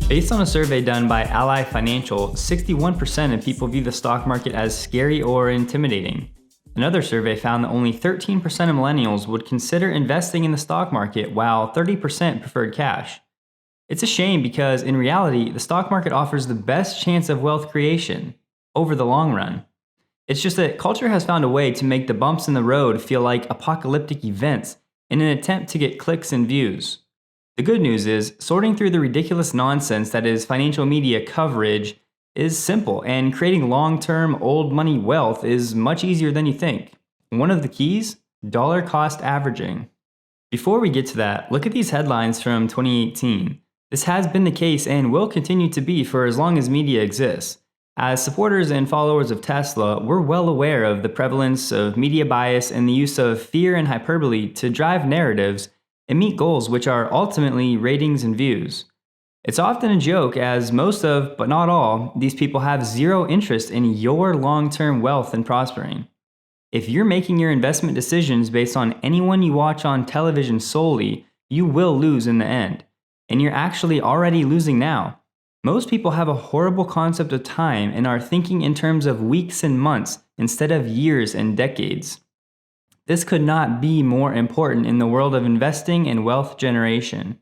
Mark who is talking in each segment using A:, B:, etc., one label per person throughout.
A: Based on a survey done by Ally Financial, 61% of people view the stock market as scary or intimidating. Another survey found that only 13% of millennials would consider investing in the stock market, while 30% preferred cash. It's a shame because, in reality, the stock market offers the best chance of wealth creation over the long run. It's just that culture has found a way to make the bumps in the road feel like apocalyptic events in an attempt to get clicks and views. The good news is, sorting through the ridiculous nonsense that is financial media coverage is simple, and creating long-term old money wealth is much easier than you think. One of the keys? Dollar cost averaging. Before we get to that, look at these headlines from 2018. This has been the case and will continue to be for as long as media exists. As supporters and followers of Tesla, we're well aware of the prevalence of media bias and the use of fear and hyperbole to drive narratives and meet goals which are ultimately ratings and views. It's often a joke, as most of, but not all, these people have zero interest in your long-term wealth and prospering. If you're making your investment decisions based on anyone you watch on television solely, you will lose in the end. And you're actually already losing now. Most people have a horrible concept of time and are thinking in terms of weeks and months instead of years and decades. This could not be more important in the world of investing and wealth generation.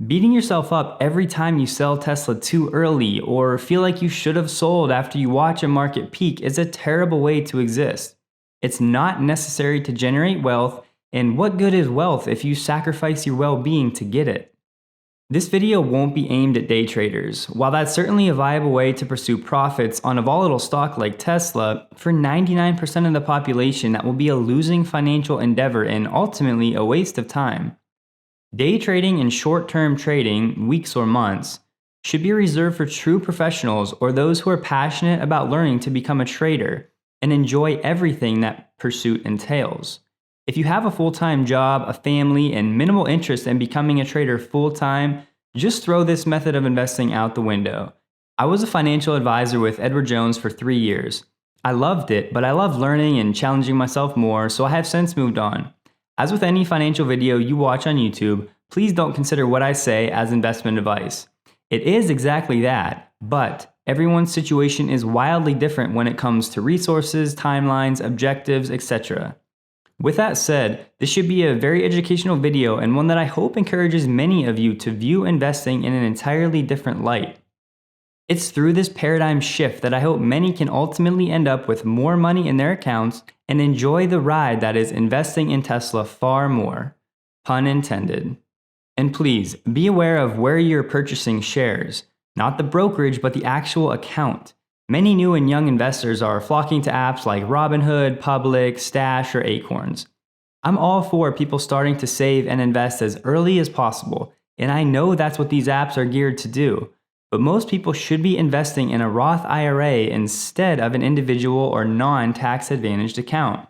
A: Beating yourself up every time you sell Tesla too early or feel like you should have sold after you watch a market peak is a terrible way to exist. It's not necessary to generate wealth, and what good is wealth if you sacrifice your well-being to get it? This video won't be aimed at day traders. While that's certainly a viable way to pursue profits on a volatile stock like Tesla, for 99% of the population that will be a losing financial endeavor and ultimately a waste of time. Day trading and short-term trading, weeks or months, should be reserved for true professionals or those who are passionate about learning to become a trader and enjoy everything that pursuit entails. If you have a full-time job, a family, and minimal interest in becoming a trader full-time, just throw this method of investing out the window. I was a financial advisor with Edward Jones for 3 years. I loved it, but I love learning and challenging myself more, so I have since moved on. As with any financial video you watch on YouTube, please don't consider what I say as investment advice. It is exactly that, but everyone's situation is wildly different when it comes to resources, timelines, objectives, etc. With that said, this should be a very educational video and one that I hope encourages many of you to view investing in an entirely different light. It's through this paradigm shift that I hope many can ultimately end up with more money in their accounts and enjoy the ride that is investing in Tesla far more. Pun intended. And please, be aware of where you're purchasing shares. Not the brokerage, but the actual account. Many new and young investors are flocking to apps like Robinhood, Public, Stash, or Acorns. I'm all for people starting to save and invest as early as possible, and I know that's what these apps are geared to do. But most people should be investing in a Roth IRA instead of an individual or non-tax advantaged account.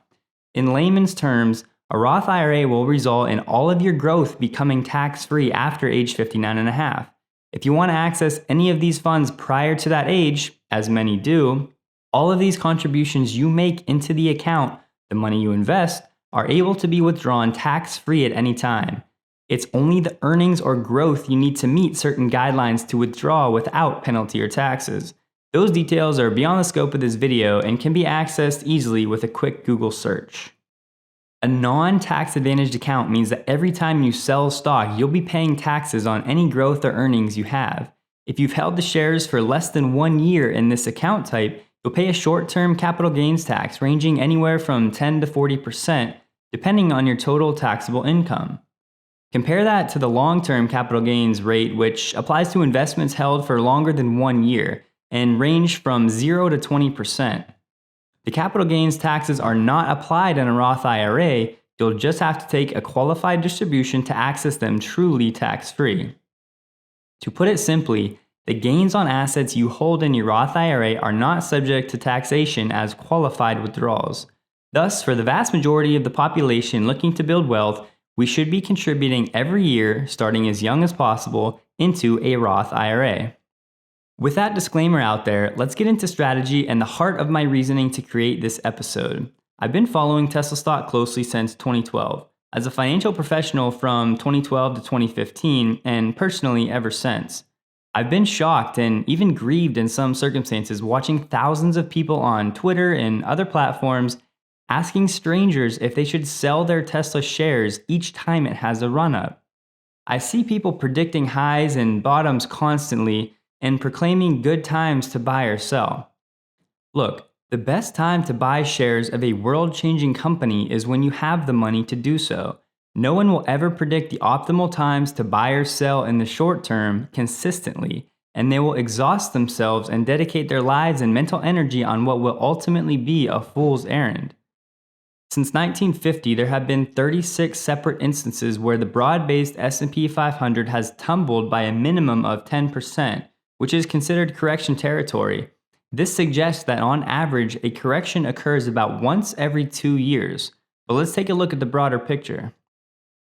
A: In layman's terms, a Roth IRA will result in all of your growth becoming tax-free after age 59 and a half. If you want to access any of these funds prior to that age, as many do, all of these contributions you make into the account, the money you invest, are able to be withdrawn tax-free at any time. It's only the earnings or growth you need to meet certain guidelines to withdraw without penalty or taxes. Those details are beyond the scope of this video and can be accessed easily with a quick Google search. A non-tax advantaged account means that every time you sell stock, you'll be paying taxes on any growth or earnings you have. If you've held the shares for less than 1 year in this account type, you'll pay a short-term capital gains tax ranging anywhere from 10 to 40%, depending on your total taxable income. Compare that to the long-term capital gains rate, which applies to investments held for longer than 1 year and range from 0 to 20%. The capital gains taxes are not applied in a Roth IRA, you'll just have to take a qualified distribution to access them truly tax-free. To put it simply, the gains on assets you hold in your Roth IRA are not subject to taxation as qualified withdrawals. Thus, for the vast majority of the population looking to build wealth, we should be contributing every year, starting as young as possible, into a Roth IRA. With that disclaimer out there, let's get into strategy and the heart of my reasoning to create this episode. I've been following Tesla stock closely since 2012, as a financial professional from 2012 to 2015, and personally ever since. I've been shocked and even grieved in some circumstances watching thousands of people on Twitter and other platforms asking strangers if they should sell their Tesla shares each time it has a run up. I see people predicting highs and bottoms constantly and proclaiming good times to buy or sell. Look, the best time to buy shares of a world changing company is when you have the money to do so. No one will ever predict the optimal times to buy or sell in the short term consistently, and they will exhaust themselves and dedicate their lives and mental energy on what will ultimately be a fool's errand. Since 1950, there have been 36 separate instances where the broad-based S&P 500 has tumbled by a minimum of 10%, which is considered correction territory. This suggests that on average, a correction occurs about once every 2 years. But let's take a look at the broader picture.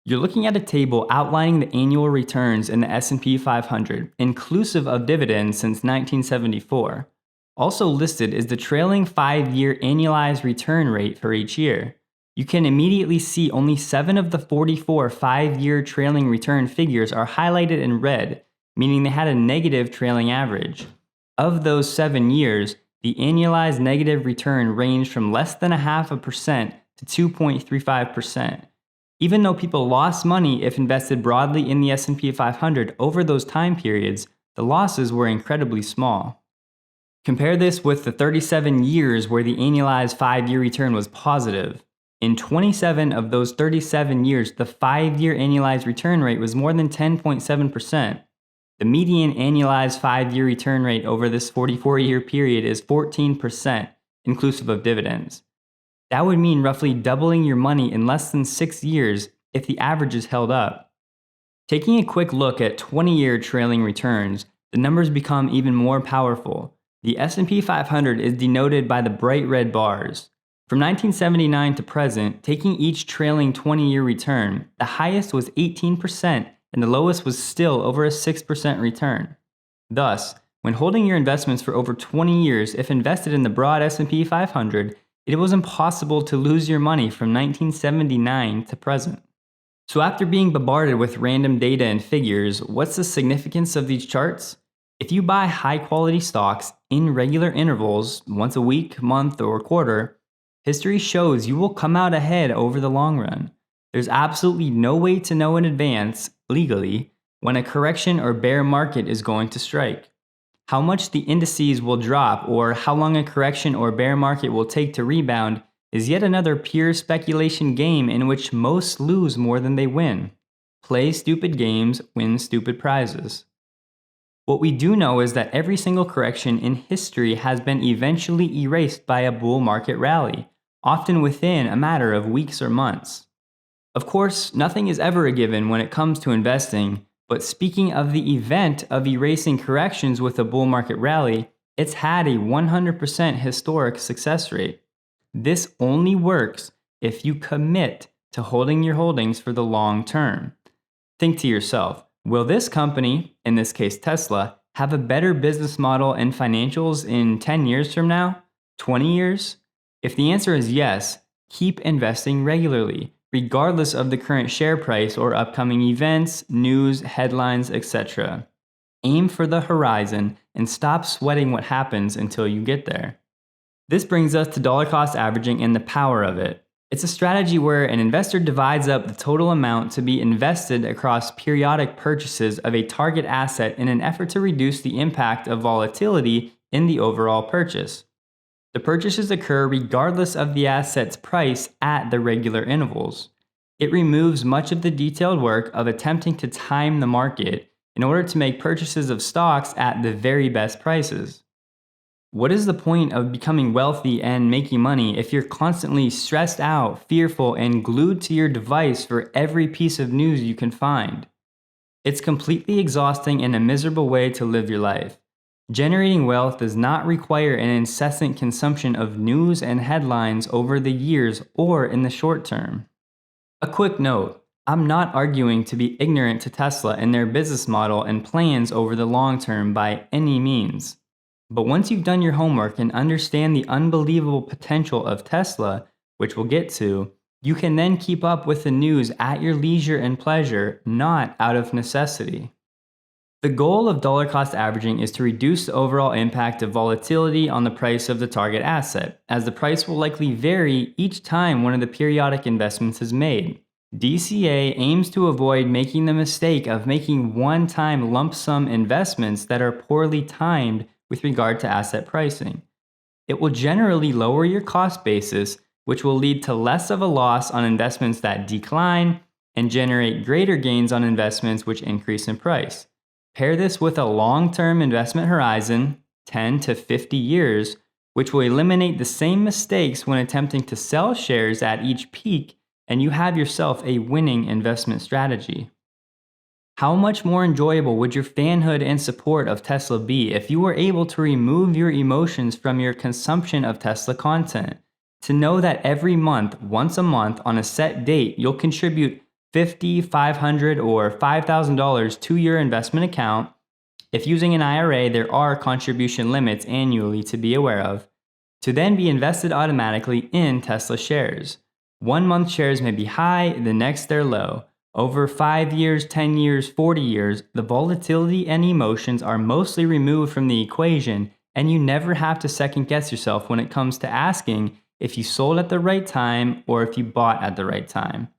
A: You're looking at a table outlining the annual returns in the S&P 500, inclusive of dividends since 1974. Also listed is the trailing 5-year annualized return rate for each year. You can immediately see only 7 of the 44 5-year trailing return figures are highlighted in red, meaning they had a negative trailing average. Of those 7 years, the annualized negative return ranged from less than 0.5% to 2.35%. Even though people lost money if invested broadly in the S&P 500 over those time periods, the losses were incredibly small. Compare this with the 37 years where the annualized 5-year return was positive. In 27 of those 37 years, the 5-year annualized return rate was more than 10.7%. The median annualized 5-year return rate over this 44-year period is 14%, inclusive of dividends. That would mean roughly doubling your money in less than 6 years if the averages held up. Taking a quick look at 20-year trailing returns, the numbers become even more powerful. The S&P 500 is denoted by the bright red bars. From 1979 to present, taking each trailing 20-year return, the highest was 18% and the lowest was still over a 6% return. Thus, when holding your investments for over 20 years, if invested in the broad S&P 500, it was impossible to lose your money from 1979 to present. So after being bombarded with random data and figures, what's the significance of these charts? If you buy high-quality stocks in regular intervals, once a week, month, or quarter, history shows you will come out ahead over the long run. There's absolutely no way to know in advance, legally, when a correction or bear market is going to strike. How much the indices will drop or how long a correction or bear market will take to rebound is yet another pure speculation game in which most lose more than they win. Play stupid games, win stupid prizes. What we do know is that every single correction in history has been eventually erased by a bull market rally, often within a matter of weeks or months. Of course, nothing is ever a given when it comes to investing, but speaking of the event of erasing corrections with a bull market rally, it's had a 100% historic success rate. This only works if you commit to holding your holdings for the long term. Think to yourself, will this company, in this case Tesla, have a better business model and financials in 10 years from now? 20 years? If the answer is yes, keep investing regularly, regardless of the current share price or upcoming events, news, headlines, etc. Aim for the horizon and stop sweating what happens until you get there. This brings us to dollar cost averaging and the power of it. It's a strategy where an investor divides up the total amount to be invested across periodic purchases of a target asset in an effort to reduce the impact of volatility in the overall purchase. The purchases occur regardless of the asset's price at the regular intervals. It removes much of the detailed work of attempting to time the market in order to make purchases of stocks at the very best prices. What is the point of becoming wealthy and making money if you're constantly stressed out, fearful, and glued to your device for every piece of news you can find? It's completely exhausting and a miserable way to live your life. Generating wealth does not require an incessant consumption of news and headlines over the years or in the short term. A quick note, I'm not arguing to be ignorant to Tesla and their business model and plans over the long term by any means. But once you've done your homework and understand the unbelievable potential of Tesla, which we'll get to, you can then keep up with the news at your leisure and pleasure, not out of necessity. The goal of dollar cost averaging is to reduce the overall impact of volatility on the price of the target asset, as the price will likely vary each time one of the periodic investments is made. DCA aims to avoid making the mistake of making one-time lump sum investments that are poorly timed with regard to asset pricing. It will generally lower your cost basis, which will lead to less of a loss on investments that decline and generate greater gains on investments which increase in price. Pair this with a long-term investment horizon, 10 to 50 years, which will eliminate the same mistakes when attempting to sell shares at each peak, and you have yourself a winning investment strategy. How much more enjoyable would your fanhood and support of Tesla be if you were able to remove your emotions from your consumption of Tesla content? To know that every month, once a month, on a set date, you'll contribute $50, $500, or $5,000 to your investment account. If using an IRA, there are contribution limits annually to be aware of, to then be invested automatically in Tesla shares. 1 month shares may be high, the next they're low. Over 5 years, 10 years, 40 years, the volatility and emotions are mostly removed from the equation, and you never have to second guess yourself when it comes to asking if you sold at the right time or if you bought at the right time.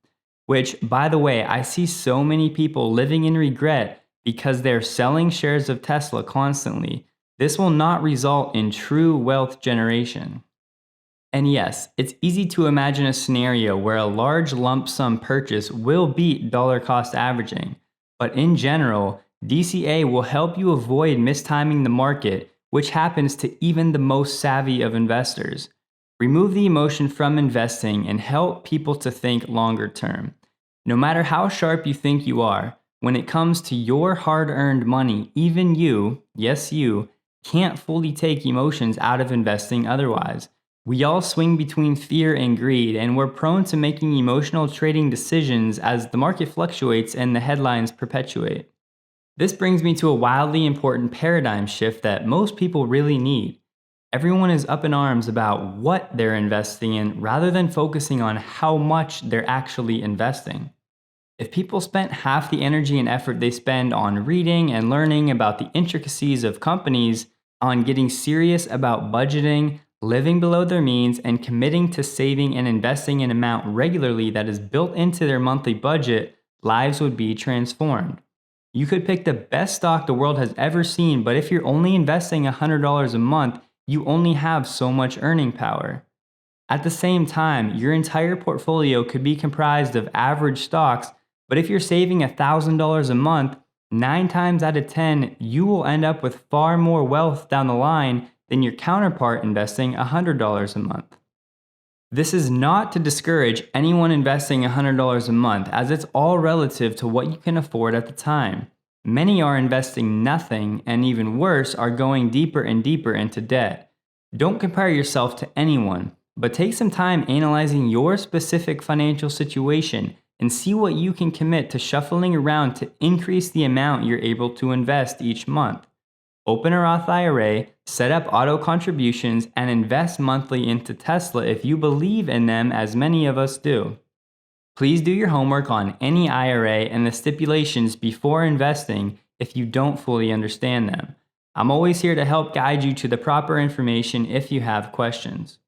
A: Which, by the way, I see so many people living in regret because they're selling shares of Tesla constantly. This will not result in true wealth generation. And yes, it's easy to imagine a scenario where a large lump sum purchase will beat dollar cost averaging. But in general, DCA will help you avoid mistiming the market, which happens to even the most savvy of investors. Remove the emotion from investing and help people to think longer term. No matter how sharp you think you are, when it comes to your hard-earned money, even you, yes you, can't fully take emotions out of investing otherwise. We all swing between fear and greed, and we're prone to making emotional trading decisions as the market fluctuates and the headlines perpetuate. This brings me to a wildly important paradigm shift that most people really need. Everyone is up in arms about what they're investing in rather than focusing on how much they're actually investing. If people spent half the energy and effort they spend on reading and learning about the intricacies of companies, on getting serious about budgeting, living below their means, and committing to saving and investing an amount regularly that is built into their monthly budget, lives would be transformed. You could pick the best stock the world has ever seen, but if you're only investing $100 a month, you only have so much earning power. At the same time, your entire portfolio could be comprised of average stocks, but if you're saving $1,000 a month, 9 times out of 10, you will end up with far more wealth down the line than your counterpart investing $100 a month. This is not to discourage anyone investing $100 a month, as it's all relative to what you can afford at the time. Many are investing nothing, and even worse, are going deeper and deeper into debt. Don't compare yourself to anyone, but take some time analyzing your specific financial situation and see what you can commit to shuffling around to increase the amount you're able to invest each month. Open a Roth IRA, set up auto contributions, and invest monthly into Tesla if you believe in them, as many of us do. Please do your homework on any IRA and the stipulations before investing if you don't fully understand them. I'm always here to help guide you to the proper information if you have questions.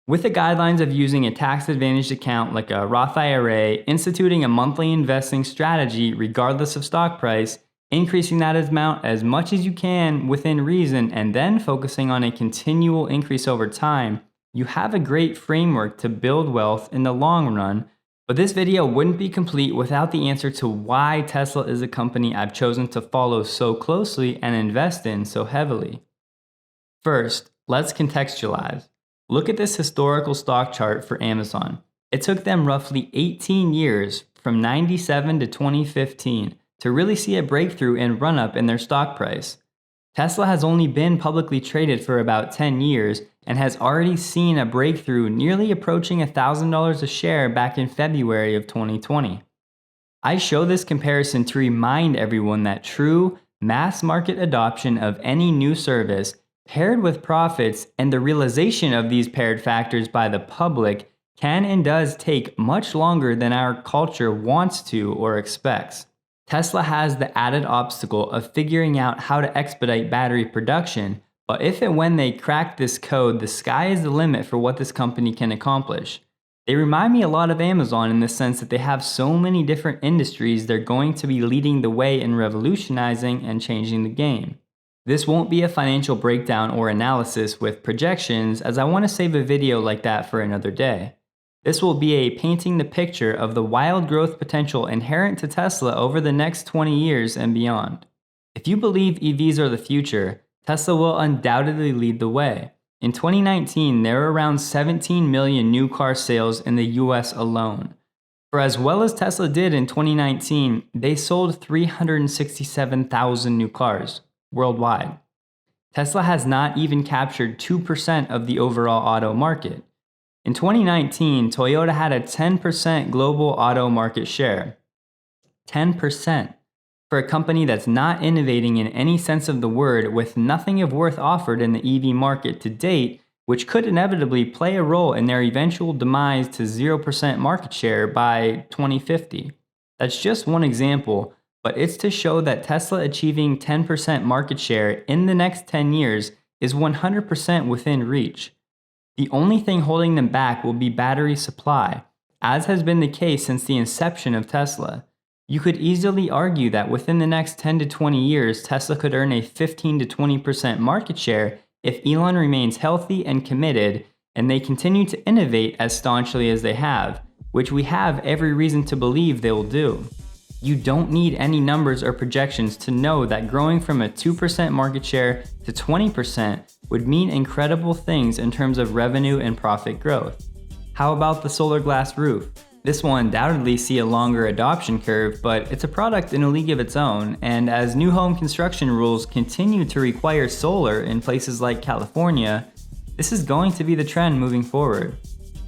A: With the guidelines of using a tax-advantaged account like a Roth IRA, instituting a monthly investing strategy regardless of stock price, increasing that amount as much as you can within reason, and then focusing on a continual increase over time, you have a great framework to build wealth in the long run. But this video wouldn't be complete without the answer to why Tesla is a company I've chosen to follow so closely and invest in so heavily. First, let's contextualize. Look at this historical stock chart for Amazon. It took them roughly 18 years, from 97 to 2015, to really see a breakthrough and run up in their stock price. Tesla has only been publicly traded for about 10 years and has already seen a breakthrough, nearly approaching $1,000 a share back in February of 2020. I show this comparison to remind everyone that true mass market adoption of any new service, paired with profits and the realization of these paired factors by the public, can and does take much longer than our culture wants to or expects. Tesla has the added obstacle of figuring out how to expedite battery production, but if and when they crack this code, the sky is the limit for what this company can accomplish. They remind me a lot of Amazon in the sense that they have so many different industries they're going to be leading the way in revolutionizing and changing the game. This won't be a financial breakdown or analysis with projections, as I want to save a video like that for another day. This will be a painting the picture of the wild growth potential inherent to Tesla over the next 20 years and beyond. If you believe EVs are the future, Tesla will undoubtedly lead the way. In 2019, there were around 17 million new car sales in the US alone. For as well as Tesla did in 2019, they sold 367,000 new cars worldwide. Tesla has not even captured 2% of the overall auto market. In 2019, Toyota had a 10% global auto market share. 10%. For a company that's not innovating in any sense of the word, with nothing of worth offered in the EV market to date, which could inevitably play a role in their eventual demise to 0% market share by 2050. That's just one example, but it's to show that Tesla achieving 10% market share in the next 10 years is 100% within reach. The only thing holding them back will be battery supply, as has been the case since the inception of Tesla. You could easily argue that within the next 10 to 20 years, Tesla could earn a 15 to 20% market share if Elon remains healthy and committed, and they continue to innovate as staunchly as they have, which we have every reason to believe they will do. You don't need any numbers or projections to know that growing from a 2% market share to 20% would mean incredible things in terms of revenue and profit growth. How about the solar glass roof? This will undoubtedly see a longer adoption curve, but it's a product in a league of its own, and as new home construction rules continue to require solar in places like California, this is going to be the trend moving forward.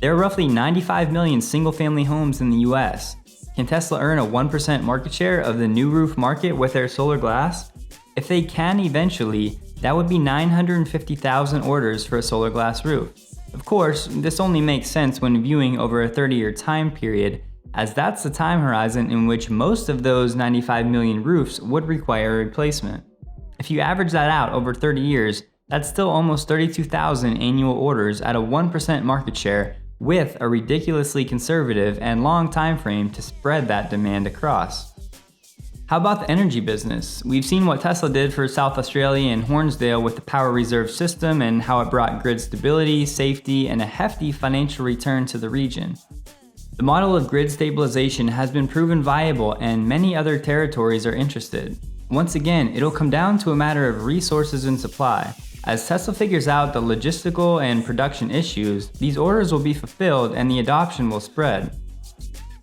A: There are roughly 95 million single-family homes in the US. Can Tesla earn a 1% market share of the new roof market with their solar glass? If they can eventually, that would be 950,000 orders for a solar glass roof. Of course, this only makes sense when viewing over a 30-year time period, as that's the time horizon in which most of those 95 million roofs would require a replacement. If you average that out over 30 years, that's still almost 32,000 annual orders at a 1% market share, with a ridiculously conservative and long time frame to spread that demand across. How about the energy business? We've seen what Tesla did for South Australia and Hornsdale with the power reserve system and how it brought grid stability, safety, and a hefty financial return to the region. The model of grid stabilization has been proven viable and many other territories are interested. Once again, it'll come down to a matter of resources and supply. As Tesla figures out the logistical and production issues, these orders will be fulfilled and the adoption will spread.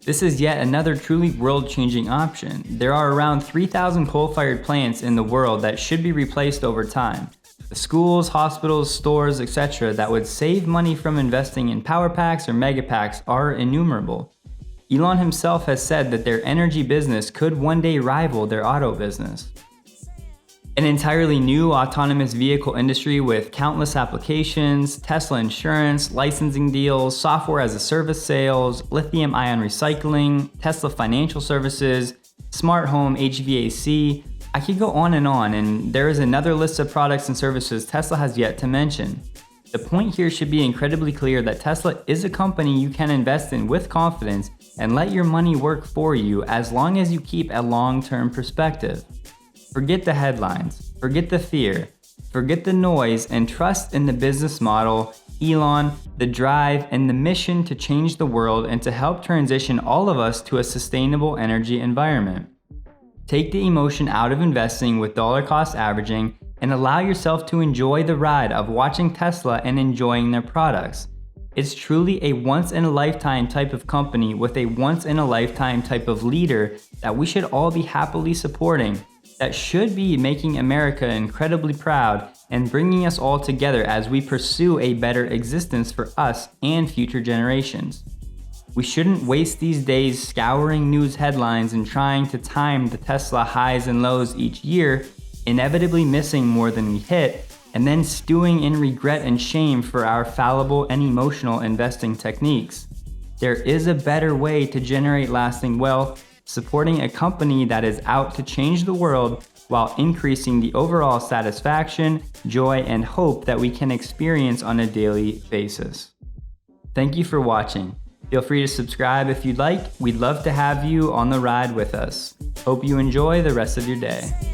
A: This is yet another truly world-changing option. There are around 3,000 coal-fired plants in the world that should be replaced over time. The schools, hospitals, stores, etc. that would save money from investing in power packs or mega packs are innumerable. Elon himself has said that their energy business could one day rival their auto business. An entirely new autonomous vehicle industry with countless applications, Tesla insurance, licensing deals, software as a service sales, lithium-ion recycling, Tesla financial services, smart home HVAC. I could go on, and there is another list of products and services Tesla has yet to mention. The point here should be incredibly clear that Tesla is a company you can invest in with confidence and let your money work for you as long as you keep a long-term perspective. Forget the headlines, forget the fear, forget the noise, and trust in the business model, Elon, the drive, and the mission to change the world and to help transition all of us to a sustainable energy environment. Take the emotion out of investing with dollar cost averaging and allow yourself to enjoy the ride of watching Tesla and enjoying their products. It's truly a once-in-a-lifetime type of company with a once-in-a-lifetime type of leader that we should all be happily supporting, that should be making America incredibly proud and bringing us all together as we pursue a better existence for us and future generations. We shouldn't waste these days scouring news headlines and trying to time the Tesla highs and lows each year, inevitably missing more than we hit, and then stewing in regret and shame for our fallible and emotional investing techniques. There is a better way to generate lasting wealth, supporting a company that is out to change the world while increasing the overall satisfaction, joy, and hope that we can experience on a daily basis. Thank you for watching. Feel free to subscribe if you'd like. We'd love to have you on the ride with us. Hope you enjoy the rest of your day.